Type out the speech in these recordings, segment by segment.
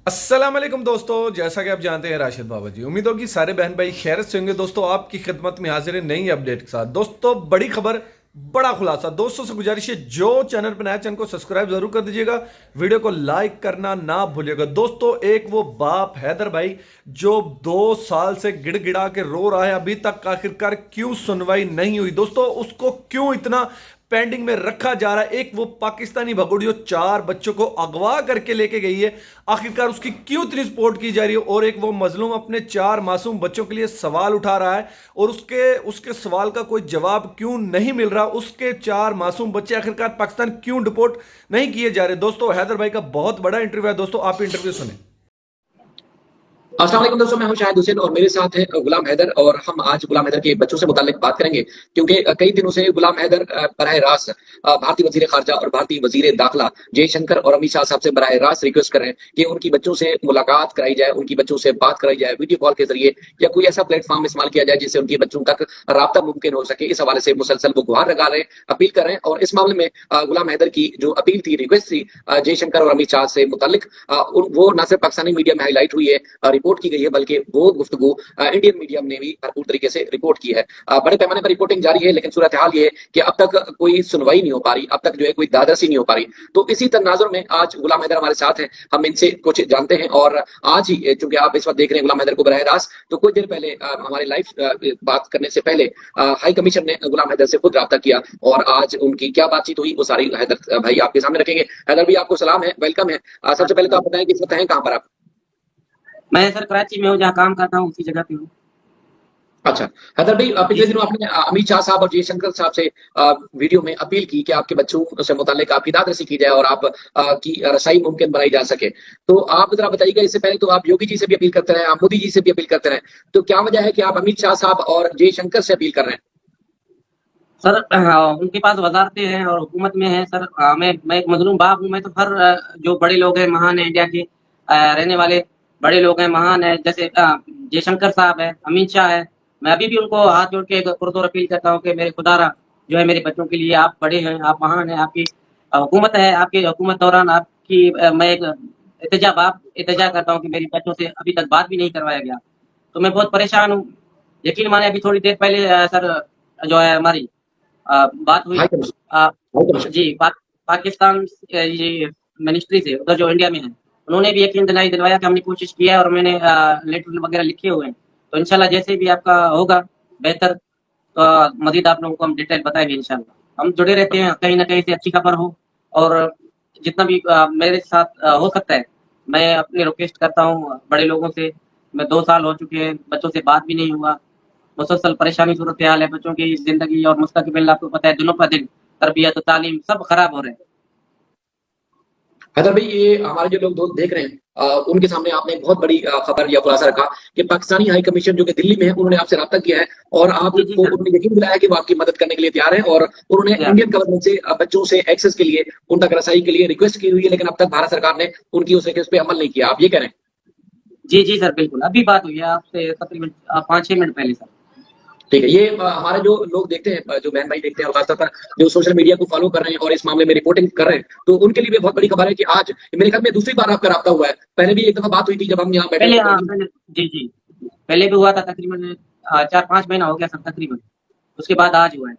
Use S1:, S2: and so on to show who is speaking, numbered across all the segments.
S1: अस्सलाम वालेकुम दोस्तों, जैसा कि आप जानते हैं राशिद बाबा जी। उम्मीद होगी सारे बहन भाई खैरियत से होंगे। दोस्तों आपकी खिदमत में हाजिर है नई अपडेट के साथ। दोस्तों बड़ी खबर, बड़ा खुलासा। दोस्तों से गुजारिश है जो चैनल पर नया चैनल को सब्सक्राइब जरूर कर दीजिएगा, वीडियो को लाइक करना ना भूलिएगा। दोस्तों एक वो बाप हैदर भाई जो 2 साल से गिड़गिड़ा के रो रहा है, अभी तक आखिरकार क्यों सुनवाई नहीं हुई। दोस्तों उसको क्यों इतना पेंडिंग में रखा जा रहा है। एक वो पाकिस्तानी भगोड़ियों 4 बच्चों को अगवा करके लेके गई है, आखिरकार उसकी क्यों इतनी सपोर्ट की जा रही है। और एक वो मजलूम अपने 4 मासूम बच्चों के लिए सवाल उठा रहा है और उसके उसके सवाल का कोई जवाब क्यों नहीं मिल रहा। उसके 4 मासूम बच्चे आखिरकार पाकिस्तान क्यों डिपोर्ट नहीं किए जा रहे। दोस्तों हैदर भाई का बहुत बड़ा इंटरव्यू है, दोस्तों आप इंटरव्यू सुने।
S2: अस्सलाम वालेकुम दोस्तों, मैं हूं शाहिद हुसैन और मेरे साथ है गुलाम हैदर। और हम आज गुलाम हैदर के बच्चों से मुतालिक बात करेंगे क्योंकि कई दिनों से गुलाम हैदर बराह रास्त भारतीय वजीर खारजा और भारतीय वजीर दाखिला जयशंकर और अमित शाह साहब से बराह रास्त रिक्वेस्ट कर रहे हैं कि उनकी बच्चों से मुलाकात कराई जाए, उनकी बच्चों से बात कराई जाए वीडियो कॉल के जरिए, या कोई ऐसा प्लेटफॉर्म इस्तेमाल किया जाए जिससे उनके बच्चों तक राब्ता मुमकिन हो सके। इस हवाले से मुसलसल वो गुहार लगा रहे हैं, अपील कर रहे हैं। और इस मामले में गुलाम हैदर की जो अपील थी, रिक्वेस्ट थी जयशंकर और अमित शाह से मुतालिक, वो न सिर्फ पाकिस्तानी मीडिया में हाईलाइट हुई है, रिपोर्ट की गई है, बल्कि वो गुफ्तगू इंडियन मीडिया ने भी भरपूर तरीके से रिपोर्ट की है। बड़े पैमाने पर रिपोर्टिंग जारी है, लेकिन सूरत हाल ये है कि अब तक कोई सुनवाई नहीं हो पा रही, अब तक जो है कोई दादरसी नहीं हो पा रही। तो इसी तनाजुर में आज गुलाम हैदर हमारे साथ हैं, हम इनसे कुछ जानते हैं। और आज ही चूंकि आप इस वक्त देख रहे हैं गुलाम हैदर को बराह रास्त, तो कुछ देर पहले हमारे लाइव बात करने से पहले हाई कमीशन ने गुलाम हैदर से खुद रब्ता किया और आज उनकी क्या बातचीत हुई वो सारी हैदर भाई आपके सामने रखेंगे। हैदर भाई आपको सलाम है, वेलकम है। सबसे पहले तो आप बताएं कि इस वक्त हैं कहां पर आप?
S3: मैं सर कराची में हूँ, जहाँ काम करता हूँ उसी जगह पे हूँ।
S2: अच्छा, हैदर भाई
S3: जी
S2: पिछले
S3: सर।
S2: दिनों आपने अमित शाह साहब और जयशंकर साहब से वीडियो में अपील की कि आपके बच्चों से मुतालिक आपकी दादरसी की जाए और आप की रसाई मुमकिन बनाई जा सके। तो आप जरा बताइएगा, इससे पहले तो आप योगी जी से भी अपील करते रहे, आप मोदी जी से भी अपील करते रहे, तो क्या वजह है कि आप अमित शाह साहब और जयशंकर से अपील कर रहे हैं?
S3: सर उनके पास वजारतें हैं और हुकूमत में है सर। मैं एक मजलूम बाप हूँ। मैं तो हर जो बड़े लोग हैं, महान है इंडिया के रहने वाले बड़े लोग हैं, महान है, जैसे जयशंकर साहब है, अमित शाह है। मैं अभी भी उनको हाथ जोड़ के पुरजोर अपील करता हूँ कि मेरे खुदारा जो है मेरे बच्चों के लिए, आप बड़े हैं, आप महान हैं, आपकी हुकूमत है, आपकी हुकूमत दौरान आपकी मैं एक इल्तिजा करता हूँ कि मेरे बच्चों से अभी तक बात भी नहीं करवाया गया। तो मैं बहुत परेशान हूँ। यकीन माने अभी थोड़ी देर पहले सर जो है हमारी बात हुई
S2: हाई कमीशन।
S3: अ,
S2: हाई कमीशन।
S3: जी पाकिस्तान ये मिनिस्ट्री से उधर जो इंडिया में है, उन्होंने भी यकीन दिलवाया कि हमने कोशिश की है और मैंने लेटर वगैरह लिखे हुए हैं। तो इंशाल्लाह जैसे भी आपका होगा बेहतर, तो मजीद आप लोगों को हम डिटेल बताएंगे इंशाल्लाह। हम जुड़े रहते हैं, कहीं ना कहीं से अच्छी खबर हो। और जितना भी मेरे साथ हो सकता है, मैं अपनी रिक्वेस्ट करता हूँ बड़े लोगों से। मैं 2 साल हो चुके हैं, बच्चों से बात भी नहीं हुआ। मुसलसल परेशानी सूरत हाल है, बच्चों की जिंदगी और मुस्तकबिल आपको पता है, दिनों पर दिन तरबियत तालीम सब खराब हो रहे हैं।
S2: हैदर भाई, ये हमारे जो लोग दोस्त देख रहे हैं, उनके सामने आपने एक बहुत बड़ी खबर या खुलासा रखा कि पाकिस्तानी हाई कमीशन जो कि दिल्ली में है, उन्होंने आपसे रब्ता किया है और
S3: जी जी
S2: आपको
S3: सर।
S2: उन्होंने यकीन दिलाया कि वो आपकी मदद करने के लिए तैयार है। और उन्होंने
S3: या
S2: इंडियन गवर्नमेंट से बच्चों से एक्सेस के लिए, उन तक रसाई के लिए रिक्वेस्ट की हुई है, लेकिन अब तक भारत सरकार ने उनकी उस रिक्वेस्ट पे अमल नहीं किया, आप ये कह रहे हैं?
S3: जी जी सर, बिल्कुल अभी बात हुई है आपसे तकरीबन 5-6 मिनट पहले सर।
S2: ठीक है, ये हमारे जो लोग देखते हैं, जो बहन भाई देखते हैं और खासतौर पर जो सोशल मीडिया को फॉलो कर रहे हैं और इस मामले में रिपोर्टिंग कर रहे हैं, तो उनके लिए भी बहुत बड़ी खबर है कि आज मेरे ख्याल में दूसरी बार आपका रब्ता हुआ है। पहले भी एक दफा बात हुई थी जब हम यहाँ बैठे
S3: पहले
S2: हुए
S3: हाँ
S2: थे।
S3: पहले जी जी, पहले भी हुआ था तकरीबन 4-5 महीना हो गया सर तकरीबन। उसके बाद आज हुआ है।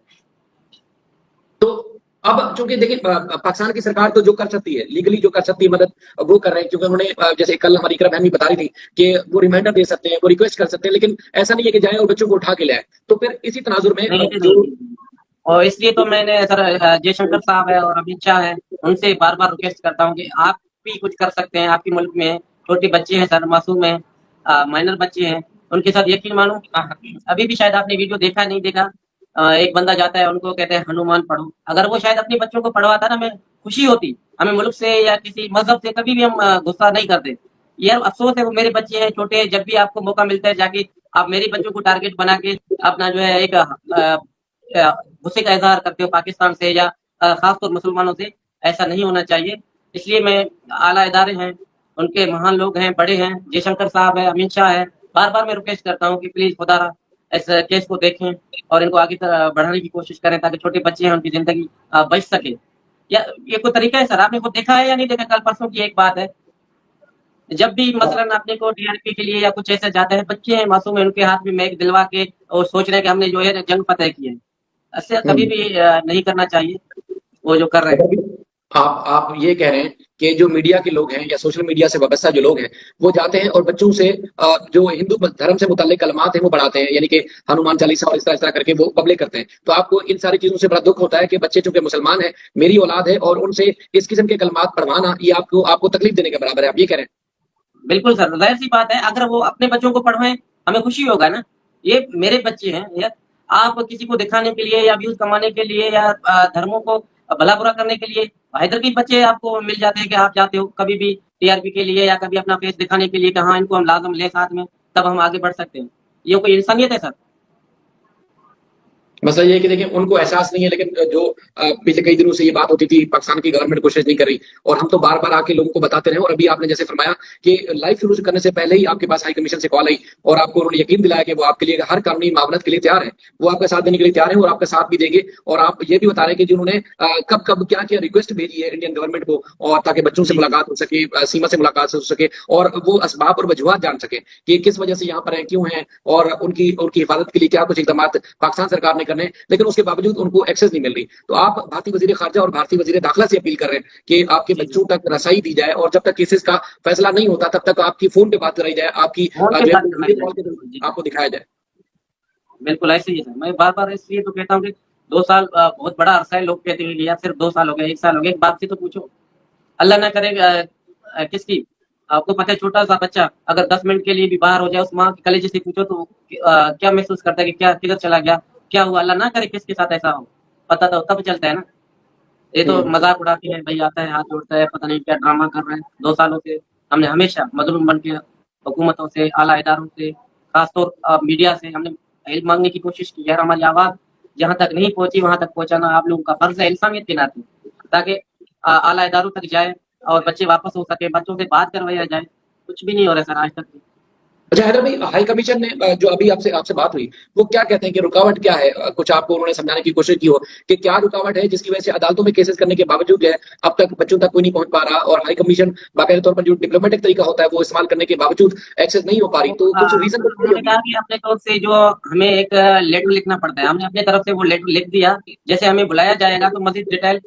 S2: तो अब चूंकि देखिए, पाकिस्तान की सरकार तो जो कर सकती है लीगली, जो कर सकती है मदद, वो कर रहे हैं। क्योंकि उन्होंने जैसे कल हमारी इकरा बहन भी बता रही थी कि वो रिमाइंडर दे सकते हैं, वो रिक्वेस्ट कर सकते हैं, लेकिन ऐसा नहीं है कि जाए और बच्चों को उठा के लाए। तो फिर इसी तनाजुर में
S3: नहीं नहीं
S2: जो
S3: नहीं। और इसलिए तो मैंने सर जयशंकर साहब है और अमित शाह है, उनसे बार बार रिक्वेस्ट करता हूँ कि आप भी कुछ कर सकते हैं। आपके मुल्क में छोटे बच्चे हैं सर, मासूम है, माइनर बच्चे हैं, उनके साथ यकीन मानो अभी भी शायद आपने वीडियो देखा नहीं देखा। एक बंदा जाता है, उनको कहते हैं हनुमान पढ़ो। अगर वो शायद अपने बच्चों को पढ़वाता ना, मैं खुशी होती। हमें मुल्क से या किसी मजहब से कभी भी हम गुस्सा नहीं करते। यार अफसोस है, वो मेरे बच्चे हैं छोटे। जब भी आपको मौका मिलता है जाके आप मेरे बच्चों को टारगेट बना के अपना जो है एक गुस्से का इजहार करते हो पाकिस्तान से या खासतौर मुसलमानों से। ऐसा नहीं होना चाहिए। इसलिए मैं आला इदारे हैं, उनके महान लोग हैं, बड़े हैं, जयशंकर साहब है, अमित शाह है, बार बार मैं रिक्वेस्ट करता हूँ कि प्लीज खुदारा इस केस को देखें और इनको आगे बढ़ाने की कोशिश करें, ताकि छोटे बच्चे हैं उनकी जिंदगी बच सके। या ये कोई तरीका है सर? आपने वो देखा है या नहीं देखा? कल परसों की एक बात है, जब भी मसलन अपने को टीआरपी के लिए या कुछ ऐसा जाता है, बच्चे हैं मासूम है, उनके हाथ में मैक दिलवा के और सोच रहे हैं कि हमने जो है जंग फतह की है। ऐसा कभी भी नहीं करना चाहिए, वो जो कर रहे हैं।
S2: आप ये कह रहे हैं कि जो मीडिया के लोग हैं या सोशल मीडिया से वाबस्ता जो लोग हैं, वो जाते हैं और बच्चों से जो हिंदू धर्म से मुताल्लिक कलमात हैं वो पढ़ाते हैं, यानी कि हनुमान चालीसा और इस तरह करके वो पब्लिक करते हैं। तो आपको इन सारी चीजों से बड़ा दुख होता है कि बच्चे चूंकि मुसलमान हैं, मेरी औलाद है, और उनसे इस किस्म के कलमात पढ़वाना ये आपको तकलीफ देने के बराबर है, आप ये कह रहे हैं?
S3: बिल्कुल सर, ज़ाहिर-सी बात है, अगर वो अपने बच्चों को पढ़वाएँ, हमें खुशी होगा ना। ये मेरे बच्चे हैं, या आप किसी को दिखाने के लिए या व्यूज़ कमाने के लिए या धर्मों को भला-बुरा करने के लिए, इधर भी बच्चे आपको मिल जाते हैं कि आप जाते हो कभी भी टीआरपी के लिए या कभी अपना फेस दिखाने के लिए कि हाँ, इनको हम लाज़िम लें साथ में, तब हम आगे बढ़ सकते हैं। ये कोई इंसानियत है सर?
S2: मसला ये है कि देखिए उनको एहसास नहीं है, लेकिन जो पिछले कई दिनों से ये बात होती थी, पाकिस्तान की गवर्नमेंट कोशिश नहीं कर रही, और हम तो बार-बार आके लोगों को बताते रहे, और अभी आपने जैसे फरमाया कि लाइव शुरू करने से पहले ही आपके पास हाई कमीशन से कॉल आई और आपको उन्होंने यकीन दिलाया कि वो आपके लिए हर कानूनी मामलत के लिए तैयार है। वो आपका साथ देने के लिए तैयार है और आपका साथ भी देंगे, और आप ये भी बता रहे हैं कि जी उन्होंने कब-कब क्या-क्या रिक्वेस्ट भेजी है इंडियन गवर्नमेंट को, और ताकि बच्चों से
S3: जी।
S2: मुलाकात हो सके, सीमा से मुलाकात हो सके, और वो असबाब और वजूहात जान सके कि किस वजह से यहाँ पर हैं, क्यों हैं, और उनकी उनकी हिफाजत के लिए क्या कुछ इक़दामात पाकिस्तान सरकार ने करने हैं, लेकिन उसके बावजूद उनको एक्सेस नहीं मिल रही। तो आप भारतीय वज़ीर ख़ारिजा और भारतीय वज़ीर दाखिला से अपील कर रहे हैं कि आपके
S3: जी, जी।
S2: बच्चों तक रसाई दी जाए, और जब तक केसेस का फैसला नहीं होता तब तक आपकी फ़ोन पे बात कराई जाए, आपकी
S3: फ़ोन पे
S2: जो है
S3: बात करवाई
S2: वीडियो कॉल के
S3: जाए। जी।
S2: थ्रू आपको दिखाया जाए।
S3: बिल्कुल ऐसे ही है सर। मैं बार-बार इसलिए तो कहता हूँ कि 2 साल बहुत बड़ा अरसा है, लोग कहते हैं कि यार सिर्फ 2 साल हो गए, 1 साल हो गया, एक बात से तो पूछो। अल्लाह ना करे किसकी आपको पता है छोटा-सा बच्चा अगर 10 मिनट के लिए भी बाहर हो जाए, उस माँ के कलेजे से पूछो तो क्या महसूस करता है कि क्या किधर चला गया? क्या हुआ? अल्लाह ना करे किसके साथ ऐसा हो। पता तो तब चलता है ना। ये तो
S2: हुँ।
S3: मज़ाक उड़ाते हैं, भई आता है, हाथ जोड़ता है, पता नहीं क्या ड्रामा कर रहे हैं। 2 सालों से हमने हमेशा मज़लूम बन के हुकूमतों से, आला इदारों से, ख़ासतौर मीडिया से हमने हेल्प माँगने की कोशिश की। यार हमारी आवाज़ जहाँ तक नहीं पहुँची, वहाँ तक पहुँचाना आप लोगों का फ़र्ज़ है इंसानियत के नाते, ताकि आला इदारों तक जाए और बच्चे वापस हो सके, बच्चों से बात करवाया जाए। कुछ भी नहीं हो रहा है सर आज तक।
S2: अच्छा हैदर भाई, हाई कमीशन ने जो अभी आपसे आपसे बात हुई, वो क्या कहते हैं कि रुकावट क्या है? कुछ आपको उन्होंने समझाने की कोशिश की हो कि क्या रुकावट है जिसकी वजह से अदालतों में केसेस करने के बावजूद जो है अब तक बच्चों तक कोई नहीं पहुंच पा रहा, और हाई कमीशन बाकायदा तौर पर जो डिप्लोमेटिक तरीका होता है वो इस्तेमाल करने के बावजूद एक्सेस नहीं हो पा रही, तो कुछ रीजन बताइए
S3: उन्होंने
S2: होगी।
S3: कहा कि अपने तौर से जो हमें एक लेटर लिखना पड़ता है, हमने अपनी तरफ से वो लेटर लिख दिया। जैसे हमें बुलाया जाएगा तो मज़ीद डिटेल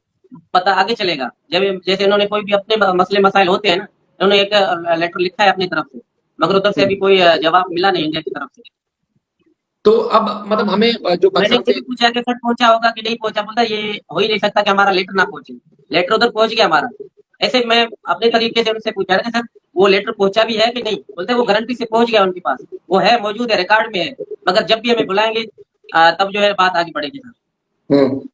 S3: पता आगे चलेगा। जैसे इन्होंने कोई भी अपने मसले मसाइल होते हैं ना, इन्होंने एक लेटर लिखा है अपनी तरफ से, मगर उधर से
S2: हुँ।
S3: अभी कोई जवाब मिला नहीं इंडिया की तरफ से।
S2: तो अब मतलब हमें जो
S3: मैंने
S2: पाकिस्तान
S3: ये
S2: से
S3: भी पूछा कि सर पहुँचा होगा कि नहीं पहुँचा? बोलता ये हो ही नहीं सकता कि हमारा लेटर ना पहुँचे। लेटर उधर पहुँच गया हमारा। ऐसे मैं अपने तरीके से उनसे पूछा कि सर वो लेटर पहुँचा भी है कि नहीं? बोलते वो गारंटी से पहुँच गया उनके पास। वो है, मौजूद है, रिकॉर्ड में है। मगर जब भी हमें बुलाएँगे तब जो है बात आगे बढ़ेगी सर।
S2: हुँ।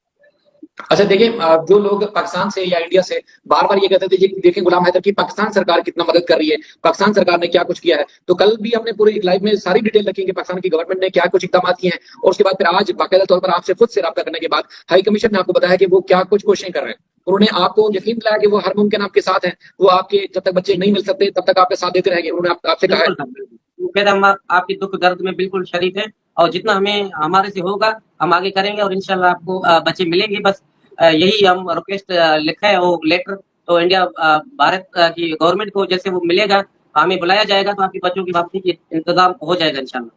S2: अच्छा देखिए, जो लोग पाकिस्तान से या इंडिया से बार-बार ये कहते थे जी देखिए गुलाम हैदर की पाकिस्तान सरकार कितना मदद कर रही है, पाकिस्तान सरकार ने क्या कुछ किया है। तो कल भी हमने पूरी लाइव में सारी डिटेल रखी कि पाकिस्तान की गवर्नमेंट ने क्या कुछ इक़दामात किए हैं, और उसके बाद फिर आज बाकायदा तौर पर आपसे खुद से राब्ता करने के बाद हाई कमीशन ने आपको बताया कि वो क्या कुछ कोशिशें कर रहे हैं। उन्होंने आपको यकीन दिलाया कि वो हर मुमकिन आपके साथ हैं, वो आपके जब तक बच्चे नहीं मिल सकते तब तक आपका साथ देते रहेंगे। उन्होंने आपसे कहा है।
S3: बिल्कुल सर, बिल्कुल। वो कह रहे हम आपकी दुःख दर्द में बिल्कुल शरीक हैं और जितना हमें हमारे से होगा हम आगे करेंगे और इंशाल्लाह आपको बच्चे मिलेंगे। बस यही हम रिक्वेस्ट लिखा है वो लेटर, तो इंडिया भारत की गवर्नमेंट को जैसे वो मिलेगा, हमें बुलाया जाएगा तो आपके बच्चों की वापसी की इंतज़ाम हो जाएगा इंशाल्लाह।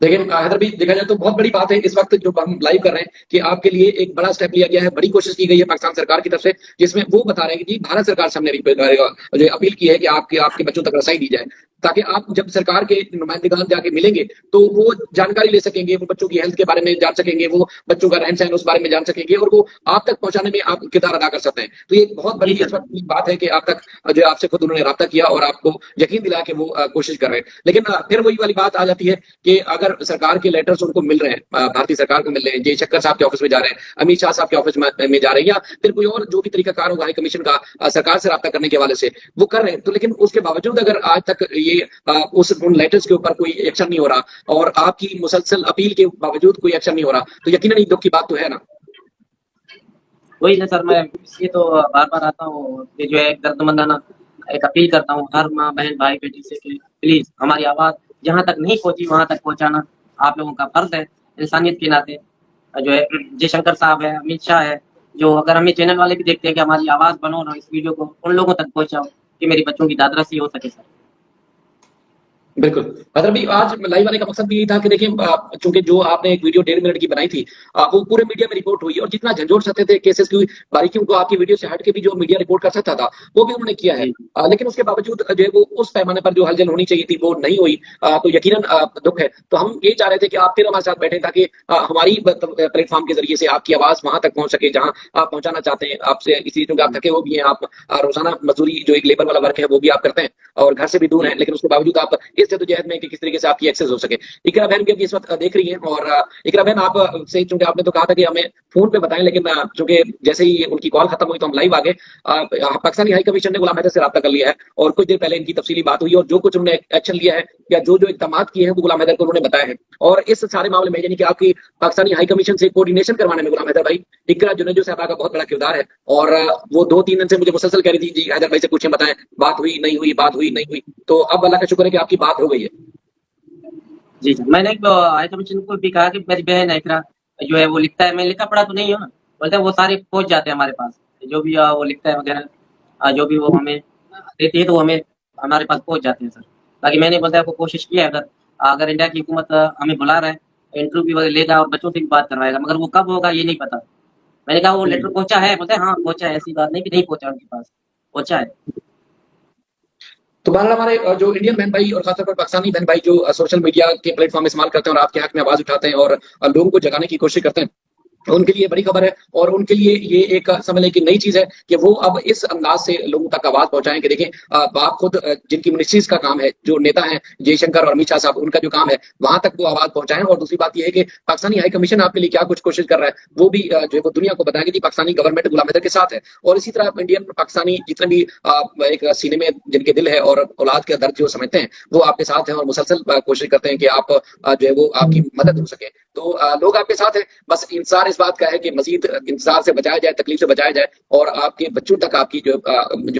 S2: लेकिन हैदर भाई देखा जाए तो बहुत बड़ी बात है इस वक्त जो हम लाइव कर रहे हैं कि आपके लिए एक बड़ा स्टेप लिया गया है, बड़ी कोशिश की गई है पाकिस्तान सरकार की तरफ से, जिसमें वो बता रहे हैं कि जी भारत सरकार से हमने जो अपील की है कि आपके आपके बच्चों तक रसाई दी जाए, ताकि आप जब सरकार के नुमाइंदगान जाके मिलेंगे तो वो जानकारी ले सकेंगे, वो बच्चों की हेल्थ के बारे में जान सकेंगे, वो बच्चों का रहन सहन उस बारे में जान सकेंगे, और वो आप तक पहुंचाने में आप किरदार अदा कर सकते हैं। तो ये एक बहुत बड़ी
S3: जी
S2: इस
S3: सर।
S2: वक्त की बात है कि आप तक जो है आपसे खुद उन्होंने राब्ता किया और आपको यकीन दिलाया कि वो कोशिश कर रहे हैं। लेकिन फिर वही वाली बात आ जाती है कि अगर सरकार के लेटर्स उनको मिल रहे हैं, भारतीय सरकार को मिल रहे हैं, जयशंकर साहब के ऑफिस में जा रहे हैं, अमित शाह साहब के ऑफिस में जा रहे हैं, या फिर कोई और जो भी तरीकाकार होगा हाई कमीशन का सरकार से राब्ता करने के हवाले से वो कर रहे हैं, तो लेकिन उसके बावजूद अगर आज तक ये उन लेटर्स के ऊपर कोई एक्शन नहीं हो रहा और आपकी मुसलसल अपील के बावजूद कोई एक्शन नहीं हो रहा, तो यकीनन दुख की बात तो है ना।
S3: वही ना सर, मैं इसलिए तो बार-बार आता हूँ कि जो है दर्दमंदाना एक अपील करता हूँ हर माँ, बहन, भाई, बेटी से कि प्लीज़ हमारी आवाज़ जहाँ तक नहीं पहुँची वहाँ तक पहुँचाना आप लोगों का फ़र्ज़ है इंसानियत के नाते। जो है जयशंकर साहब है, अमित शाह है, जो अगर हमें चैनल वाले भी देखते हैं कि हमारी आवाज़ बनो ना इस वीडियो को उन लोगों तक पहुँचाओ। कि मेरी बच्चों की दादरसी हो सके सर।
S2: बिल्कुल। अगर भी आज लाइव आने का मकसद भी यही था कि देखिए चूंकि जो आपने एक वीडियो 1.5 मिनट की बनाई थी वो पूरे मीडिया में रिपोर्ट हुई और जितना झंझोड़ सकते थे केसेस की बारीकियों को आपकी वीडियो से हट के भी जो मीडिया रिपोर्ट कर सकता था वो भी उन्होंने किया है।
S3: जी,
S2: लेकिन उसके बावजूद जो है वो उस पैमाने पर जो हलचल होनी चाहिए थी वो नहीं हुई। तो यकीनन दुख है। तो हम ये चाह रहे थे कि आप फिर हमारे साथ बैठे ताकि हमारी प्लेटफॉर्म के जरिए से आपकी आवाज वहां तक पहुंच सके जहां आप पहुंचाना चाहते हैं। आपसे इसी क्योंकि आप थके हो भी हैं, आप रोजाना मजदूरी जो एक लेबर वाला वर्क है वो भी आप करते हैं और घर से भी दूर
S3: जी,
S2: हैं, लेकिन उसके बावजूद आप इस जद्दोजहद में कि किस तरीके से आपकी एक्सेस हो सके। इकरा बहन भी अभी इस वक्त देख रही हैं और इकरा बहन आप से चूंकि आपने तो कहा था कि हमें फोन पे बताएं, लेकिन चूंकि जैसे ही उनकी कॉल खत्म हुई तो हम लाइव आ गए। पाकिस्तानी हाई कमीशन ने गुलाम हैदर से रब्ता कर लिया है और कुछ देर पहले इनकी तफसीली बात हुई और जो कुछ उन्होंने एक्शन लिया है या जो जो इकदाम किए हैं वो गुलाम हैदर को उन्होंने बताया है। और इस सारे मामले में यानी कि आपकी पाकिस्तानी हाई कमीशन से कोऑर्डिनेशन करवाने में गुलाम हैदर भाई इकरा जुनेजो साहबा का बहुत बड़ा किरदार है। और वो 2-3 दिन से मुझे मुसलसल कह रही थी जी हैदर भाई से पूछें, बताएं बात हुई नहीं हुई, बात हुई नहीं हुई। तो अब अल्लाह का शुक्र है कि आपकी बात हो गई है।
S3: जी सर। मैंने हाई कमीशन को भी कहा कि मेरी बहन है इकरा जो है वो लिखता है, मैं लिखा पढ़ा तो नहीं हूँ, बोलते हैं वो सारे पहुंच जाते हैं हमारे पास, जो भी वो लिखता है वगैरह, जो भी वो हमें देती है तो वो हमें हमारे पास पहुंच जाते हैं सर। बाकी मैंने बोलता है आपको कोशिश की है, अगर अगर इंडिया की हुकूमत हमें बुला रहा है, इंटरव्यू वगैरह लेगा और बच्चों से भी बात करवाएगा, मगर वो कब होगा ये नहीं पता। मैंने कहा वो लेटर पहुंचा है, बोलते हैं हाँ पहुंचा है, ऐसी बात नहीं कि नहीं पहुंचा उनके पास, पहुंचा है।
S2: तो बहरहाल हमारे जो इंडियन बहन भाई और खासतौर पर पाकिस्तानी बहन भाई जो सोशल मीडिया के प्लेटफॉर्म इस्तेमाल करते हैं और आपके हक में आवाज उठाते हैं और लोगों को जगाने की कोशिश करते हैं, उनके लिए बड़ी खबर है। और उनके लिए ये एक समझ लें कि नई चीज है कि वो अब इस अंदाज से लोगों तक आवाज पहुंचाएं कि देखें आप खुद जिनकी मिनिस्ट्रीज का काम है, जो नेता हैं जयशंकर और अमित शाह साहब, उनका जो काम है वहां तक वो आवाज पहुंचाएं। और दूसरी बात यह है कि पाकिस्तानी हाई कमीशन आपके लिए क्या कुछ कोशिश कर रहा है वो भी जो है वो दुनिया को बताएं कि जी पाकिस्तानी गवर्नमेंट गुलाम हैदर के साथ है। और इसी तरह इंडियन पाकिस्तानी जितने भी एक सीने में जिनके दिल है और औलाद का दर्द जो समझते हैं वो आपके साथ हैं और मुसलसल कोशिश करते हैं कि आप जो है वो आपकी मदद हो सके। तो लोग आपके साथ हैं, बस इंतजार इस बात का है कि मजीद इंतजार से बचाया जाए, तकलीफ से बचाया जाए और आपके बच्चों तक आपकी जो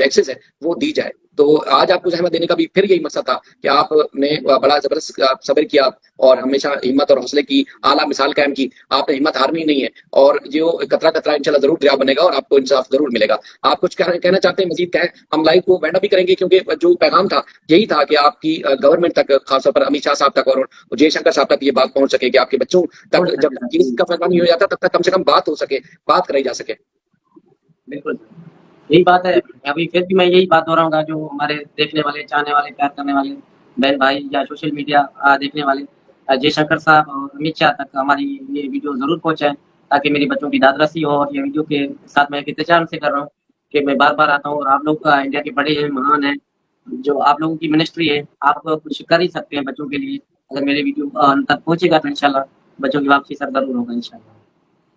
S2: एक्सेस है वो दी जाए। तो आज आपको जहमत देने का भी फिर यही मकसद था कि आपने बड़ा जबरदस्त सब्र किया और हमेशा हिम्मत और हौसले की आला मिसाल कायम की। आपने हिम्मत हारनी नहीं है और जो कतरा कतरा इंशाल्लाह जरूर दरिया बनेगा और आपको इंसाफ जरूर मिलेगा। आप कुछ कहना चाहते हैं मजीद कहें, हम लाइव को वाइंड अप भी करेंगे क्योंकि जो पैगाम था यही था कि आपकी गवर्नमेंट तक, खासतौर पर अमित शाह साहब तक और जयशंकर साहब तक ये बात पहुंच सके कि आपके बच्चों तक जब केस का फैसला नहीं हो जाता तब तक कम से कम बात हो सके, बात कराई जा सके।
S3: बिल्कुल, यही बात है। अभी फिर भी मैं यही बात दोहराऊँगा, जो हमारे देखने वाले, चाहने वाले, प्यार करने वाले बहन भाई या सोशल मीडिया देखने वाले जयशंकर साहब और अमित शाह तक हमारी ये वीडियो ज़रूर पहुँचाएँ, ताकि मेरी बच्चों की दादरसी हो। और ये वीडियो के साथ मैं एक इंतज़ार से कर रहा हूँ कि मैं बार-बार आता हूँ और आप लोग इंडिया के बड़े हैं, महान हैं, जो आप लोगों की मिनिस्ट्री है, आप कुछ कर ही सकते हैं बच्चों के लिए। अगर मेरी वीडियो उन तक पहुँचेगा तो इंशाल्लाह बच्चों की वापसी सर ज़रूर होगा इंशाल्लाह।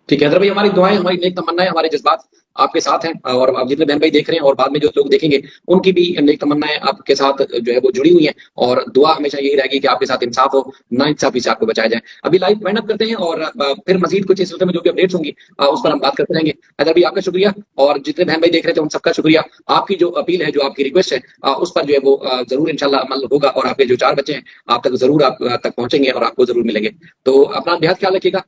S2: ठीक है हैदर भाई, हमारी दुआएं, हमारी नेक तमन्नाएं, हमारे जज्बात आपके साथ हैं और आप जितने बहन भाई देख रहे हैं और बाद में जो लोग देखेंगे उनकी भी नेक तमन्नाएं आपके साथ जो है वो जुड़ी हुई हैं और दुआ हमेशा यही रहेगी कि आपके साथ इंसाफ हो, ना इंसाफी से आपको बचाया जाए। अभी लाइव वाइंड अप करते हैं और फिर मजीद कुछ इस सिलसिले में जो भी अपडेट्स होंगी उस पर हम बात करते रहेंगे। हैदर भाई आपका शुक्रिया और जितने बहन भाई देख रहे थे उन सबका शुक्रिया। आपकी जो अपील है, जो आपकी रिक्वेस्ट है उस पर जो है वो जरूर इंशाल्लाह अमल होगा और आपके जो 4 बच्चे हैं आप तक जरूर आप तक पहुंचेंगे और आपको जरूर मिलेंगे। तो अपना बेहद ख्याल रखिएगा।